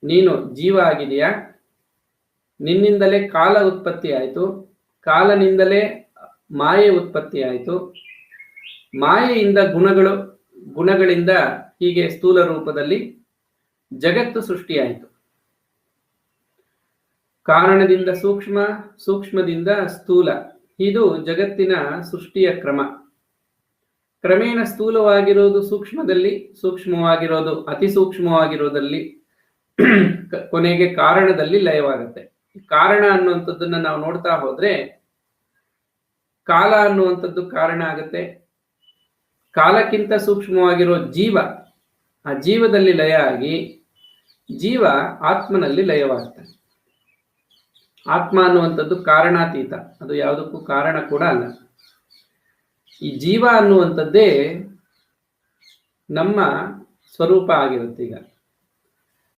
ನೀನು ಜೀವ ಆಗಿದೆಯಾ, ನಿನ್ನಿಂದಲೇ ಕಾಲ ಉತ್ಪತ್ತಿ ಆಯಿತು, ಕಾಲನಿಂದಲೇ ಮಾಯೆ ಉತ್ಪತ್ತಿ ಆಯಿತು, ಮಾಯೆಯಿಂದ ಗುಣಗಳಿಂದ ಹೀಗೆ ಸ್ಥೂಲ ರೂಪದಲ್ಲಿ ಜಗತ್ತು ಸೃಷ್ಟಿಯಾಯಿತು. ಕಾರಣದಿಂದ ಸೂಕ್ಷ್ಮ, ಸೂಕ್ಷ್ಮದಿಂದ ಸ್ಥೂಲ, ಇದು ಜಗತ್ತಿನ ಸೃಷ್ಟಿಯ ಕ್ರಮ. ಕ್ರಮೇಣ ಸ್ಥೂಲವಾಗಿರೋದು ಸೂಕ್ಷ್ಮದಲ್ಲಿ, ಸೂಕ್ಷ್ಮವಾಗಿರೋದು ಅತಿ ಸೂಕ್ಷ್ಮವಾಗಿರೋದಲ್ಲಿ, ಕೊನೆಗೆ ಕಾರಣದಲ್ಲಿ ಲಯವಾಗುತ್ತೆ. ಕಾರಣ ಅನ್ನುವಂಥದ್ದನ್ನ ನಾವು ನೋಡ್ತಾ ಹೋದ್ರೆ ಕಾಲ ಅನ್ನುವಂಥದ್ದು ಕಾರಣ ಆಗುತ್ತೆ. ಕಾಲಕ್ಕಿಂತ ಸೂಕ್ಷ್ಮವಾಗಿರೋ ಜೀವ, ಆ ಜೀವದಲ್ಲಿ ಲಯ ಆಗಿ ಜೀವ ಆತ್ಮನಲ್ಲಿ ಲಯವಾಗ್ತಾನೆ. ಆತ್ಮ ಅನ್ನುವಂಥದ್ದು ಕಾರಣಾತೀತ, ಅದು ಯಾವುದಕ್ಕೂ ಕಾರಣ ಕೂಡ ಅಲ್ಲ. ಈ ಜೀವ ಅನ್ನುವಂಥದ್ದೇ ನಮ್ಮ ಸ್ವರೂಪ ಆಗಿರುತ್ತೆ. ಈಗ